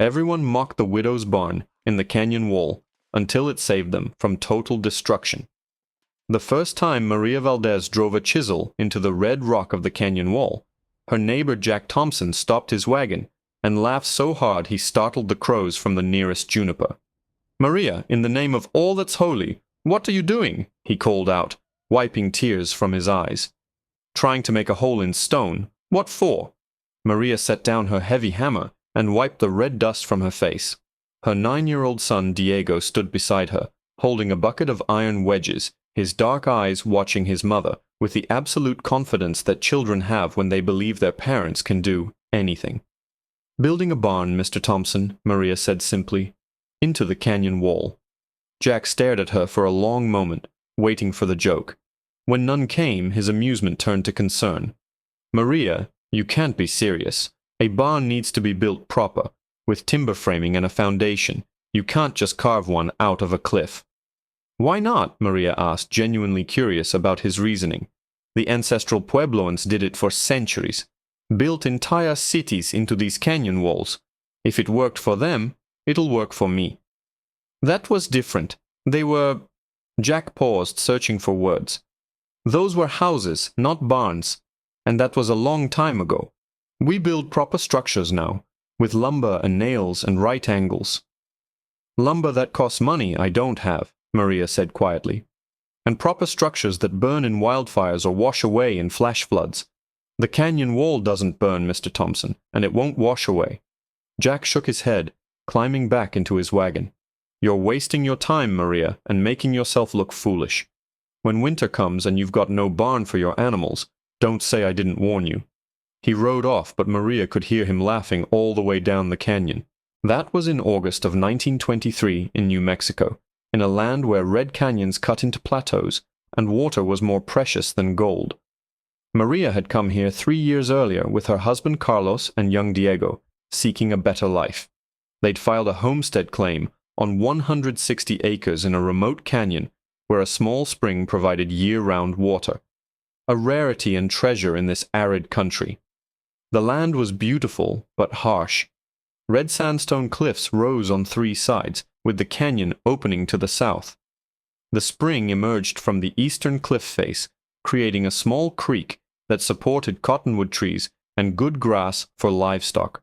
Everyone mocked the widow's barn in the canyon wall until it saved them from total destruction. The first time Maria Valdez drove a chisel into the red rock of the canyon wall, her neighbor Jack Thompson stopped his wagon and laughed so hard he startled the crows from the nearest juniper. "Maria, in the name of all that's holy, what are you doing?" he called out, wiping tears from his eyes. "Trying to make a hole in stone. What for?" Maria set down her heavy hammer and wiped the red dust from her face. Her 9-year-old son Diego stood beside her, holding a bucket of iron wedges, his dark eyes watching his mother with the absolute confidence that children have when they believe their parents can do anything. "Building a barn, Mr. Thompson," Maria said simply, "into the canyon wall." Jack stared at her for a long moment, waiting for the joke. When none came, his amusement turned to concern. "Maria, you can't be serious. A barn needs to be built proper, with timber framing and a foundation. You can't just carve one out of a cliff." "Why not?" Maria asked, genuinely curious about his reasoning. "The ancestral Puebloans did it for centuries. Built entire cities into these canyon walls. If it worked for them, it'll work for me." "That was different. They were—" Jack paused, searching for words. "Those were houses, not barns. And that was a long time ago. We build proper structures now, with lumber and nails and right angles." "Lumber that costs money I don't have," Maria said quietly. "And proper structures that burn in wildfires or wash away in flash floods. The canyon wall doesn't burn, Mr. Thompson, and it won't wash away." Jack shook his head, climbing back into his wagon. "You're wasting your time, Maria, and making yourself look foolish. When winter comes and you've got no barn for your animals, don't say I didn't warn you." He rode off, but Maria could hear him laughing all the way down the canyon. That was in August of 1923 in New Mexico, in a land where red canyons cut into plateaus, and water was more precious than gold. Maria had come here 3 years earlier with her husband Carlos and young Diego, seeking a better life. They'd filed a homestead claim on 160 acres in a remote canyon where a small spring provided year-round water, a rarity and treasure in this arid country. The land was beautiful but harsh. Red sandstone cliffs rose on 3 sides, with the canyon opening to the south. The spring emerged from the eastern cliff face, creating a small creek that supported cottonwood trees and good grass for livestock.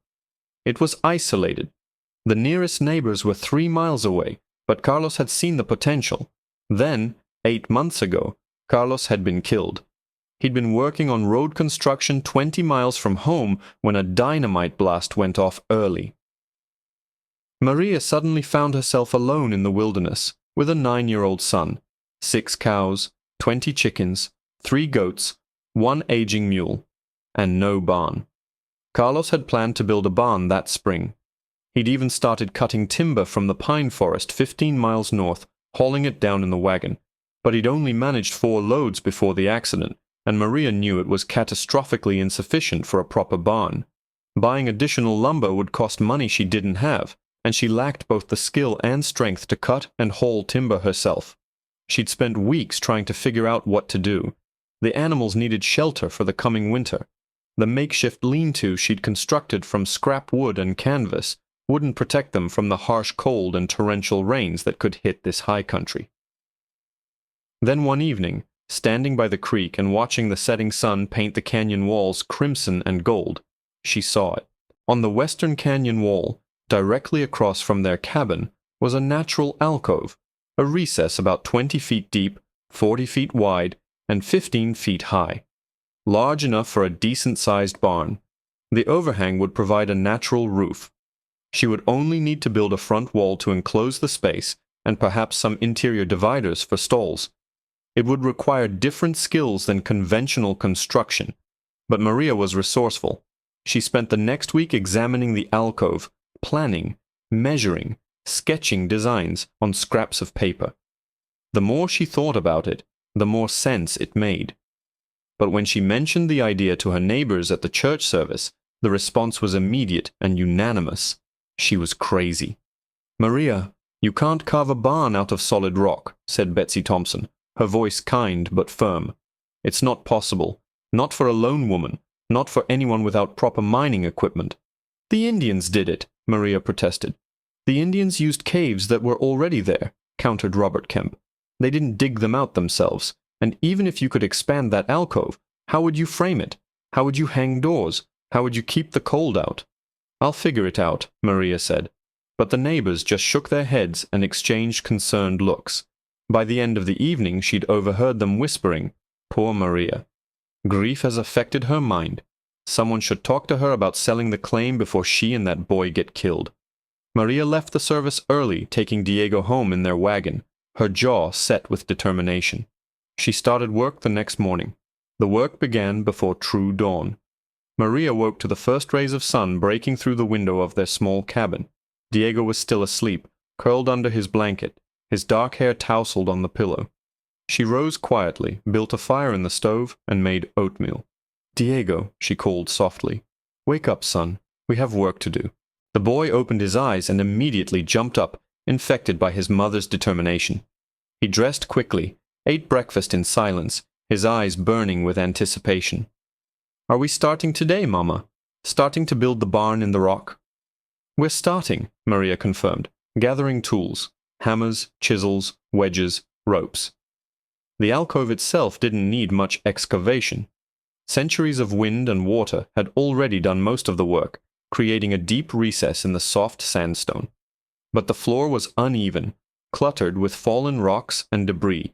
It was isolated. The nearest neighbors were 3 miles away, but Carlos had seen the potential. Then, 8 months ago, Carlos had been killed. He'd been working on road construction 20 miles from home when a dynamite blast went off early. Maria suddenly found herself alone in the wilderness with a 9-year-old son, 6 cows, 20 chickens, 3 goats, 1 aging mule, and no barn. Carlos had planned to build a barn that spring. He'd even started cutting timber from the pine forest 15 miles north, hauling it down in the wagon. But he'd only managed 4 loads before the accident, and Maria knew it was catastrophically insufficient for a proper barn. Buying additional lumber would cost money she didn't have, and she lacked both the skill and strength to cut and haul timber herself. She'd spent weeks trying to figure out what to do. The animals needed shelter for the coming winter. The makeshift lean-to she'd constructed from scrap wood and canvas wouldn't protect them from the harsh cold and torrential rains that could hit this high country. Then one evening, standing by the creek and watching the setting sun paint the canyon walls crimson and gold, she saw it. On the western canyon wall, directly across from their cabin, was a natural alcove, a recess about 20 feet deep, 40 feet wide, and 15 feet high. Large enough for a decent-sized barn. The overhang would provide a natural roof. She would only need to build a front wall to enclose the space, and perhaps some interior dividers for stalls. It would require different skills than conventional construction, but Maria was resourceful. She spent the next week examining the alcove, planning, measuring, sketching designs on scraps of paper. The more she thought about it, the more sense it made. But when she mentioned the idea to her neighbors at the church service, the response was immediate and unanimous. She was crazy. "Maria, you can't carve a barn out of solid rock," said Betsy Thompson, her voice kind but firm. "It's not possible. Not for a lone woman. Not for anyone without proper mining equipment. The Indians did it, Maria protested. The Indians used caves that were already there, countered Robert Kemp. They didn't dig them out themselves, and even if you could expand that alcove, how would you frame it? How would you hang doors? How would you keep the cold out? I'll figure it out, Maria said. But the neighbors just shook their heads and exchanged concerned looks. By the end of the evening, she'd overheard them whispering, "Poor Maria. Grief has affected her mind. Someone should talk to her about selling the claim before she and that boy get killed." Maria left the service early, taking Diego home in their wagon, her jaw set with determination. She started work the next morning. The work began before true dawn. Maria woke to the first rays of sun breaking through the window of their small cabin. Diego was still asleep, curled under his blanket, his dark hair tousled on the pillow. She rose quietly, built a fire in the stove, and made oatmeal. "Diego," she called softly, "wake up, son. We have work to do." The boy opened his eyes and immediately jumped up, infected by his mother's determination. He dressed quickly, ate breakfast in silence, his eyes burning with anticipation. "Are we starting today, Mama? Starting to build the barn in the rock?" "We're starting," Maria confirmed, gathering tools, hammers, chisels, wedges, ropes. The alcove itself didn't need much excavation. Centuries of wind and water had already done most of the work, creating a deep recess in the soft sandstone. But the floor was uneven, cluttered with fallen rocks and debris,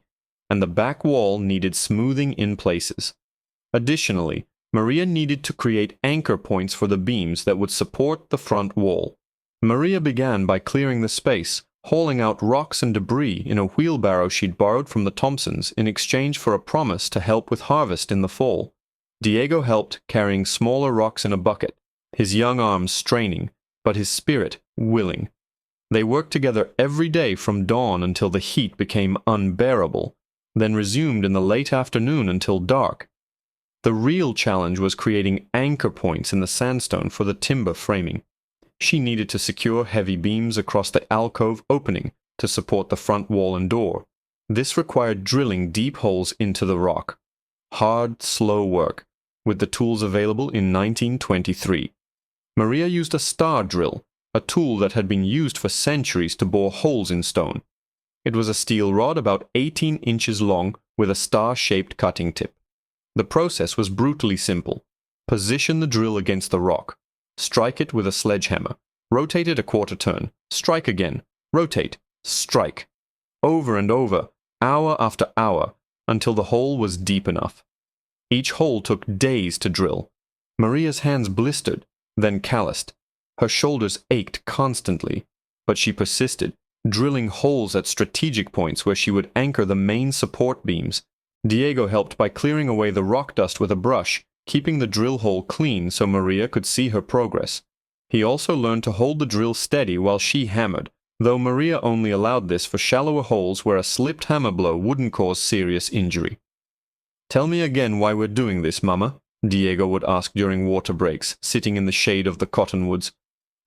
and the back wall needed smoothing in places. Additionally, Maria needed to create anchor points for the beams that would support the front wall. Maria began by clearing the space, hauling out rocks and debris in a wheelbarrow she'd borrowed from the Thompsons in exchange for a promise to help with harvest in the fall. Diego helped, carrying smaller rocks in a bucket, his young arms straining, but his spirit willing. They worked together every day from dawn until the heat became unbearable, then resumed in the late afternoon until dark. The real challenge was creating anchor points in the sandstone for the timber framing. She needed to secure heavy beams across the alcove opening to support the front wall and door. This required drilling deep holes into the rock. Hard, slow work, with the tools available in 1923. Maria used a star drill, a tool that had been used for centuries to bore holes in stone. It was a steel rod about 18 inches long with a star-shaped cutting tip. The process was brutally simple. Position the drill against the rock. Strike it with a sledgehammer. Rotate it a quarter turn. Strike again. Rotate. Strike. Over and over, hour after hour, until the hole was deep enough. Each hole took days to drill. Maria's hands blistered, then calloused. Her shoulders ached constantly, but she persisted, drilling holes at strategic points where she would anchor the main support beams. Diego helped by clearing away the rock dust with a brush, keeping the drill hole clean so Maria could see her progress. He also learned to hold the drill steady while she hammered, though Maria only allowed this for shallower holes where a slipped hammer blow wouldn't cause serious injury. "Tell me again why we're doing this, Mama," Diego would ask during water breaks, sitting in the shade of the cottonwoods.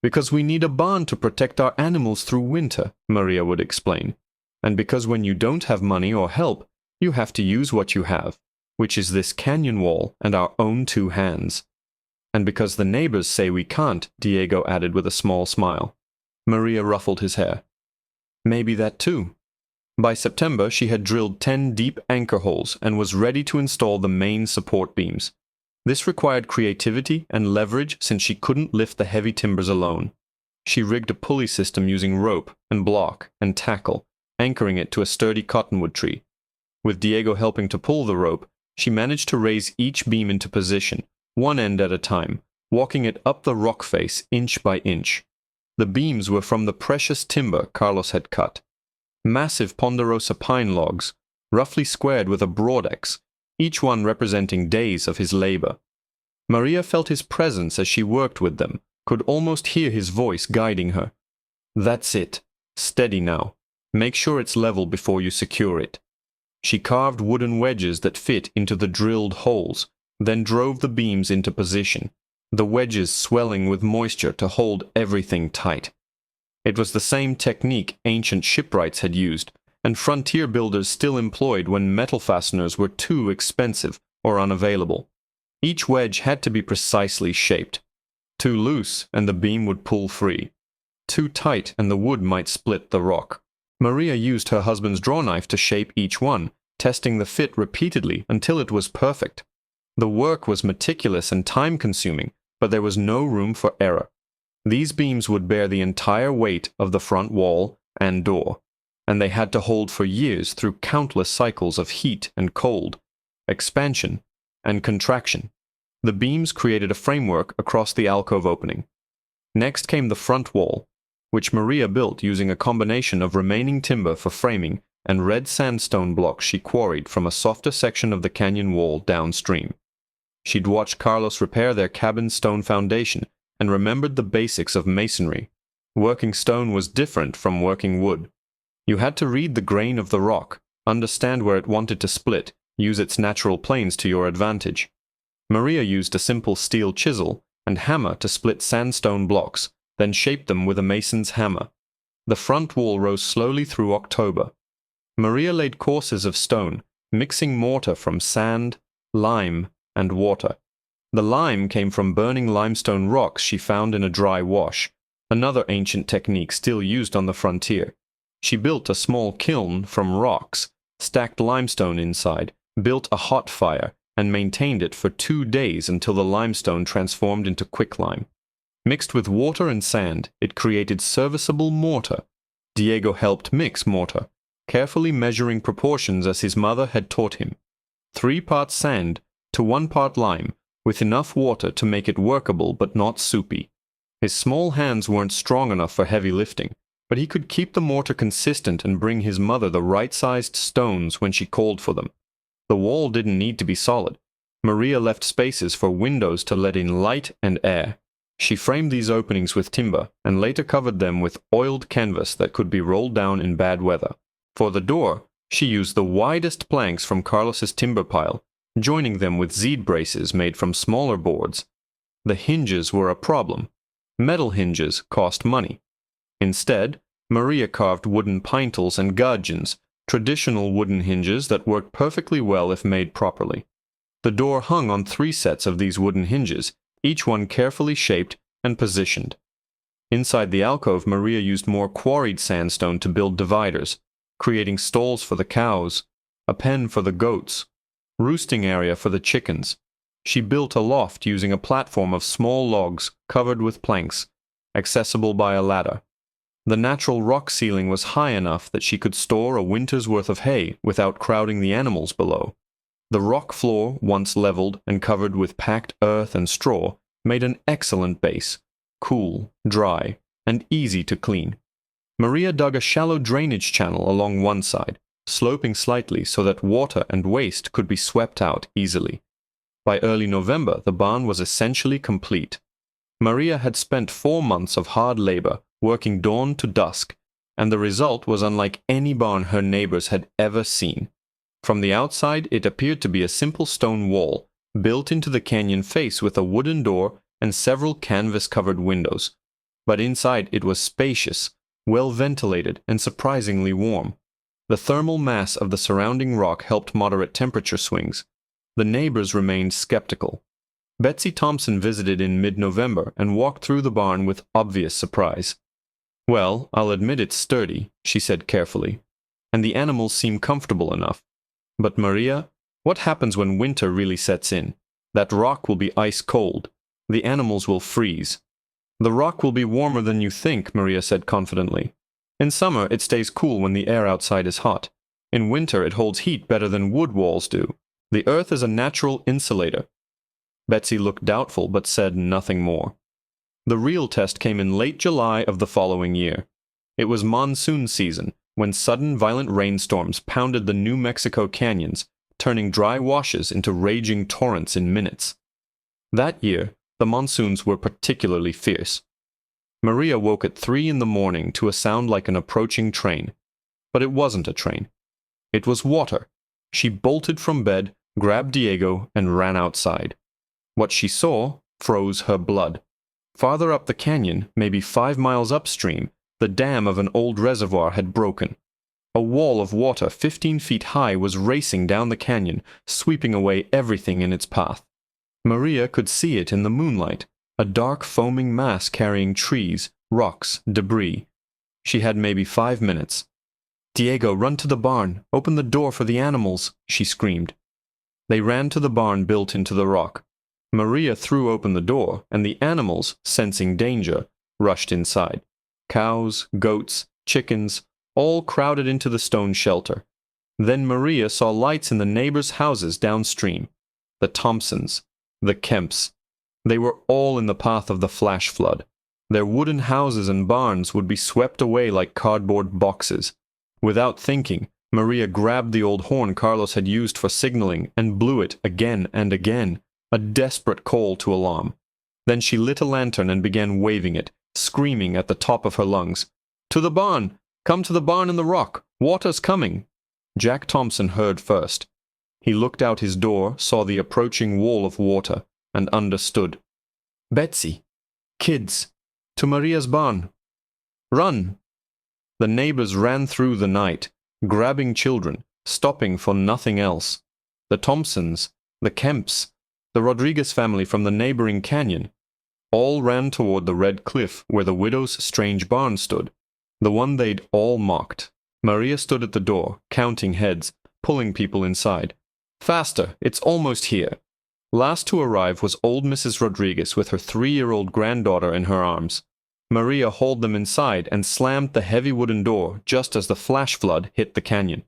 "Because we need a barn to protect our animals through winter," Maria would explain. "And because when you don't have money or help, you have to use what you have, which is this canyon wall and our own 2 hands. And because the neighbors say we can't," Diego added with a small smile. Maria ruffled his hair. "Maybe that too." By September, she had drilled 10 deep anchor holes and was ready to install the main support beams. This required creativity and leverage since she couldn't lift the heavy timbers alone. She rigged a pulley system using rope and block and tackle, anchoring it to a sturdy cottonwood tree. With Diego helping to pull the rope, she managed to raise each beam into position, one end at a time, walking it up the rock face inch by inch. The beams were from the precious timber Carlos had cut. Massive ponderosa pine logs, roughly squared with a broadex, each one representing days of his labor. Maria felt his presence as she worked with them, could almost hear his voice guiding her. "That's it. Steady now. Make sure it's level before you secure it." She carved wooden wedges that fit into the drilled holes, then drove the beams into position, the wedges swelling with moisture to hold everything tight. It was the same technique ancient shipwrights had used, and frontier builders still employed when metal fasteners were too expensive or unavailable. Each wedge had to be precisely shaped. Too loose, and the beam would pull free. Too tight, and the wood might split the rock. Maria used her husband's draw knife to shape each one, testing the fit repeatedly until it was perfect. The work was meticulous and time-consuming, but there was no room for error. These beams would bear the entire weight of the front wall and door, and they had to hold for years through countless cycles of heat and cold, expansion and contraction. The beams created a framework across the alcove opening. Next came the front wall, which Maria built using a combination of remaining timber for framing and red sandstone blocks she quarried from a softer section of the canyon wall downstream. She'd watched Carlos repair their cabin's stone foundation and remembered the basics of masonry. Working stone was different from working wood. You had to read the grain of the rock, understand where it wanted to split, use its natural planes to your advantage. Maria used a simple steel chisel and hammer to split sandstone blocks, then shaped them with a mason's hammer. The front wall rose slowly through October. Maria laid courses of stone, mixing mortar from sand, lime, and water. The lime came from burning limestone rocks she found in a dry wash, another ancient technique still used on the frontier. She built a small kiln from rocks, stacked limestone inside, built a hot fire, and maintained it for 2 days until the limestone transformed into quicklime. Mixed with water and sand, it created serviceable mortar. Diego helped mix mortar, carefully measuring proportions as his mother had taught him. 3 parts sand to 1 part lime, with enough water to make it workable but not soupy. His small hands weren't strong enough for heavy lifting, but he could keep the mortar consistent and bring his mother the right-sized stones when she called for them. The wall didn't need to be solid. Maria left spaces for windows to let in light and air. She framed these openings with timber and later covered them with oiled canvas that could be rolled down in bad weather. For the door, she used the widest planks from Carlos's timber pile, joining them with zed braces made from smaller boards. The hinges were a problem. Metal hinges cost money. Instead, Maria carved wooden pintles and gudgeons, traditional wooden hinges that worked perfectly well if made properly. The door hung on 3 sets of these wooden hinges, each one carefully shaped and positioned. Inside the alcove, Maria used more quarried sandstone to build dividers, creating stalls for the cows, a pen for the goats, roosting area for the chickens. She built a loft using a platform of small logs covered with planks, accessible by a ladder. The natural rock ceiling was high enough that she could store a winter's worth of hay without crowding the animals below. The rock floor, once leveled and covered with packed earth and straw, made an excellent base, cool, dry, and easy to clean. Maria dug a shallow drainage channel along one side, sloping slightly so that water and waste could be swept out easily. By early November, the barn was essentially complete. Maria had spent 4 months of hard labor, working dawn to dusk, and the result was unlike any barn her neighbors had ever seen. From the outside, it appeared to be a simple stone wall, built into the canyon face with a wooden door and several canvas-covered windows. But inside it was spacious, well-ventilated, and surprisingly warm. The thermal mass of the surrounding rock helped moderate temperature swings. The neighbors remained skeptical. Betsy Thompson visited in mid-November and walked through the barn with obvious surprise. "Well, I'll admit it's sturdy," she said carefully, "and the animals seem comfortable enough. But Maria, what happens when winter really sets in? That rock will be ice cold. The animals will freeze." "The rock will be warmer than you think," Maria said confidently. "In summer, it stays cool when the air outside is hot. In winter, it holds heat better than wood walls do. The earth is a natural insulator." Betsy looked doubtful but said nothing more. The real test came in late July of the following year. It was monsoon season, when sudden violent rainstorms pounded the New Mexico canyons, turning dry washes into raging torrents in minutes. That year, the monsoons were particularly fierce. Maria woke at 3 in the morning to a sound like an approaching train. But it wasn't a train. It was water. She bolted from bed, grabbed Diego, and ran outside. What she saw froze her blood. Farther up the canyon, maybe 5 miles upstream, the dam of an old reservoir had broken. A wall of water 15 feet high was racing down the canyon, sweeping away everything in its path. Maria could see it in the moonlight, a dark foaming mass carrying trees, rocks, debris. She had maybe 5 minutes. "Diego, run to the barn. Open the door for the animals," she screamed. They ran to the barn built into the rock. Maria threw open the door, and the animals, sensing danger, rushed inside. Cows, goats, chickens, all crowded into the stone shelter. Then Maria saw lights in the neighbors' houses downstream. The Thompsons, the Kemps. They were all in the path of the flash flood. Their wooden houses and barns would be swept away like cardboard boxes. Without thinking, Maria grabbed the old horn Carlos had used for signaling and blew it again and again, a desperate call to alarm. Then she lit a lantern and began waving it, screaming at the top of her lungs. "To the barn! Come to the barn in the rock! Water's coming!" Jack Thompson heard first. He looked out his door, saw the approaching wall of water, and understood. "Betsy! Kids! To Maria's barn! Run!" The neighbors ran through the night, grabbing children, stopping for nothing else. The Thompsons, the Kemps, the Rodriguez family from the neighboring canyon, all ran toward the red cliff where the widow's strange barn stood, the one they'd all mocked. Maria stood at the door, counting heads, pulling people inside. "Faster! It's almost here!" Last to arrive was old Mrs. Rodriguez with her 3-year-old granddaughter in her arms. Maria hauled them inside and slammed the heavy wooden door just as the flash flood hit the canyon.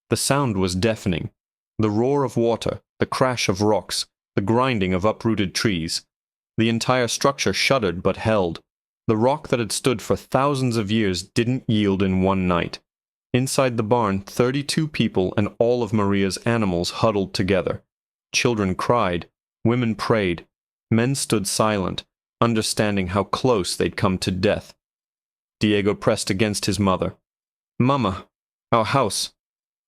The sound was deafening. The roar of water, the crash of rocks, the grinding of uprooted trees. The entire structure shuddered but held. The rock that had stood for thousands of years didn't yield in one night. Inside the barn, 32 people and all of Maria's animals huddled together. Children cried, women prayed, men stood silent, understanding how close they'd come to death. Diego pressed against his mother. "Mama, our house."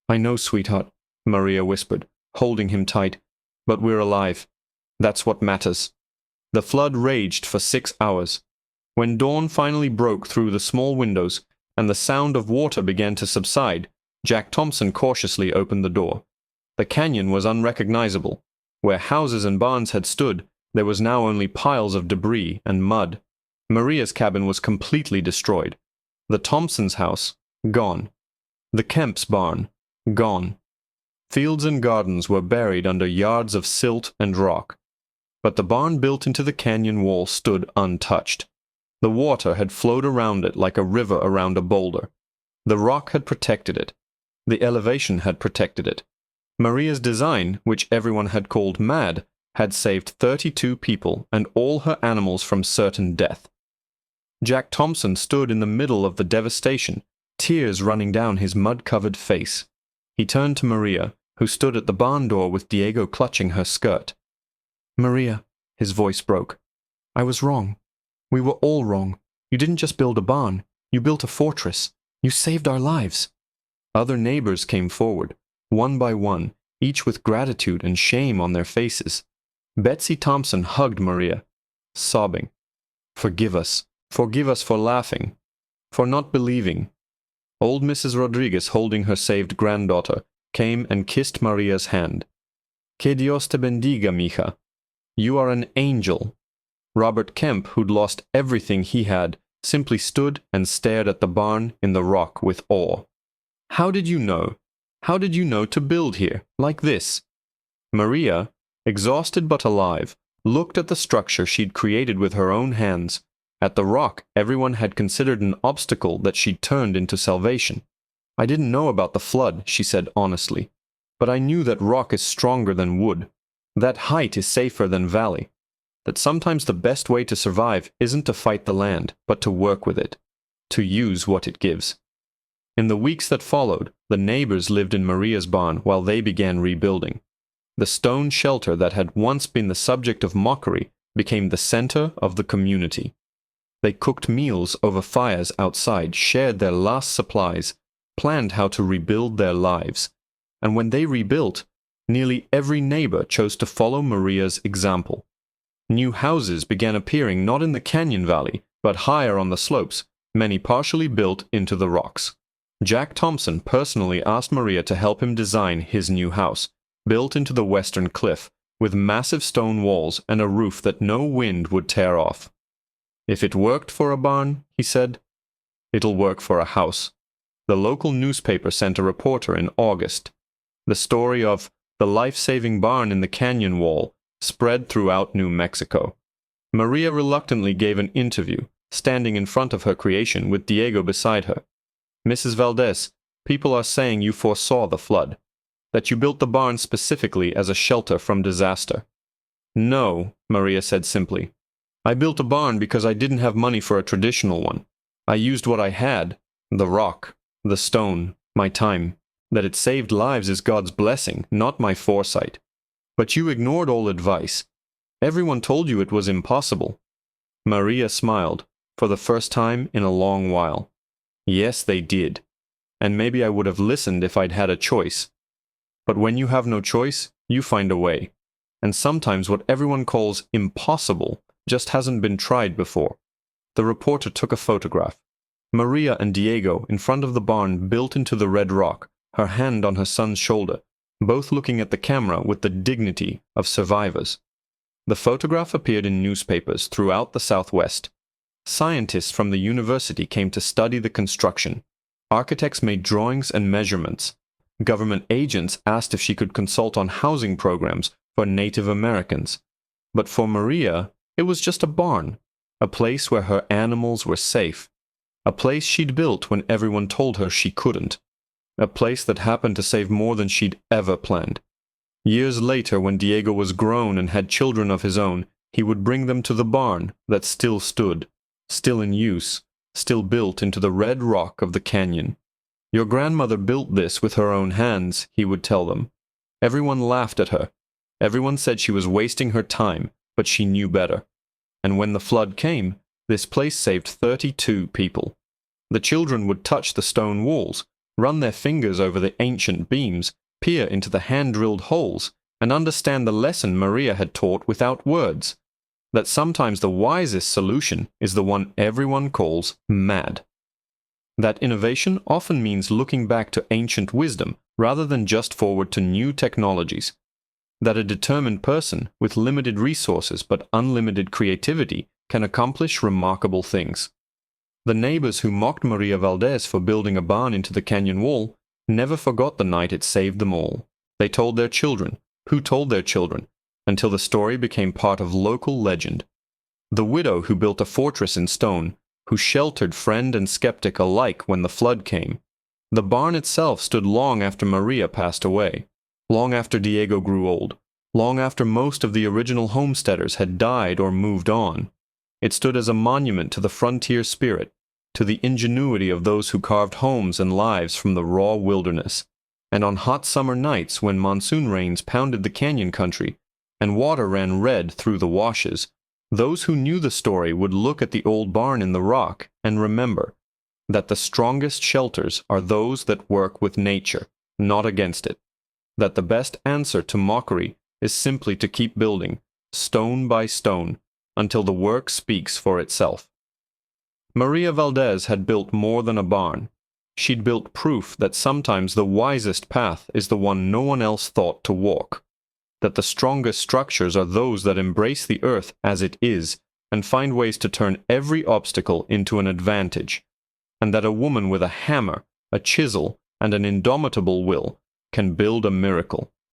"I know, sweetheart," Maria whispered, holding him tight. "But we're alive. That's what matters." The flood raged for 6 hours. When dawn finally broke through the small windows and the sound of water began to subside, Jack Thompson cautiously opened the door. The canyon was unrecognizable. Where houses and barns had stood, there was now only piles of debris and mud. Maria's cabin was completely destroyed. The Thompsons' house, gone. The Kemp's barn, gone. Fields and gardens were buried under yards of silt and rock. But the barn built into the canyon wall stood untouched. The water had flowed around it like a river around a boulder. The rock had protected it. The elevation had protected it. Maria's design, which everyone had called mad, had saved 32 people and all her animals from certain death. Jack Thompson stood in the middle of the devastation, tears running down his mud-covered face. He turned to Maria, who stood at the barn door with Diego clutching her skirt. "Maria," his voice broke, "I was wrong. We were all wrong. You didn't just build a barn. You built a fortress. You saved our lives." Other neighbors came forward, one by one, each with gratitude and shame on their faces. Betsy Thompson hugged Maria, sobbing. Forgive us for laughing, for not believing." Old Mrs. Rodriguez, holding her saved granddaughter, came and kissed Maria's hand. "Que Dios te bendiga, mija. You are an angel." Robert Kemp, who'd lost everything he had, simply stood and stared at the barn in the rock with awe. "How did you know? How did you know to build here, like this?" Maria, exhausted but alive, looked at the structure she'd created with her own hands, at the rock everyone had considered an obstacle that she'd turned into salvation. "I didn't know about the flood," she said honestly, "but I knew that rock is stronger than wood, that height is safer than valley, that sometimes the best way to survive isn't to fight the land, but to work with it, to use what it gives." In the weeks that followed, the neighbors lived in Maria's barn while they began rebuilding. The stone shelter that had once been the subject of mockery became the center of the community. They cooked meals over fires outside, shared their last supplies, planned how to rebuild their lives. And when they rebuilt, nearly every neighbor chose to follow Maria's example. New houses began appearing not in the canyon valley, but higher on the slopes, many partially built into the rocks. Jack Thompson personally asked Maria to help him design his new house, built into the western cliff, with massive stone walls and a roof that no wind would tear off. "If it worked for a barn," he said, "it'll work for a house." The local newspaper sent a reporter in August. The story of the life-saving barn in the canyon wall spread throughout New Mexico. Maria reluctantly gave an interview, standing in front of her creation with Diego beside her. "Mrs. Valdez, people are saying you foresaw the flood, that you built the barn specifically as a shelter from disaster." "No," Maria said simply. "I built a barn because I didn't have money for a traditional one. I used what I had, the rock, the stone, my time. That it saved lives is God's blessing, not my foresight. But you ignored all advice. Everyone told you it was impossible." Maria smiled, for the first time in a long while. "Yes, they did. And maybe I would have listened if I'd had a choice. But when you have no choice, you find a way. And sometimes what everyone calls impossible just hasn't been tried before." The reporter took a photograph. Maria and Diego in front of the barn built into the red rock, her hand on her son's shoulder, both looking at the camera with the dignity of survivors. The photograph appeared in newspapers throughout the Southwest. Scientists from the university came to study the construction. Architects made drawings and measurements. Government agents asked if she could consult on housing programs for Native Americans. But for Maria, it was just a barn, a place where her animals were safe, a place she'd built when everyone told her she couldn't, a place that happened to save more than she'd ever planned. Years later, when Diego was grown and had children of his own, he would bring them to the barn that still stood, still in use, still built into the red rock of the canyon. "Your grandmother built this with her own hands," he would tell them. Everyone laughed at her. Everyone said she was wasting her time, but she knew better. And when the flood came, this place saved 32 people. The children would touch the stone walls, run their fingers over the ancient beams, peer into the hand-drilled holes, and understand the lesson Maria had taught without words, that sometimes the wisest solution is the one everyone calls mad. That innovation often means looking back to ancient wisdom rather than just forward to new technologies. That a determined person with limited resources but unlimited creativity can accomplish remarkable things. The neighbors who mocked Maria Valdez for building a barn into the canyon wall never forgot the night it saved them all. They told their children, who told their children, until the story became part of local legend. The widow who built a fortress in stone, who sheltered friend and skeptic alike when the flood came. The barn itself stood long after Maria passed away, long after Diego grew old, long after most of the original homesteaders had died or moved on. It stood as a monument to the frontier spirit, to the ingenuity of those who carved homes and lives from the raw wilderness. And on hot summer nights when monsoon rains pounded the canyon country and water ran red through the washes, those who knew the story would look at the old barn in the rock and remember that the strongest shelters are those that work with nature, not against it. That the best answer to mockery is simply to keep building, stone by stone, until the work speaks for itself. Maria Valdez had built more than a barn. She'd built proof that sometimes the wisest path is the one no one else thought to walk. That the strongest structures are those that embrace the earth as it is and find ways to turn every obstacle into an advantage. And that a woman with a hammer, a chisel, and an indomitable will can build a miracle.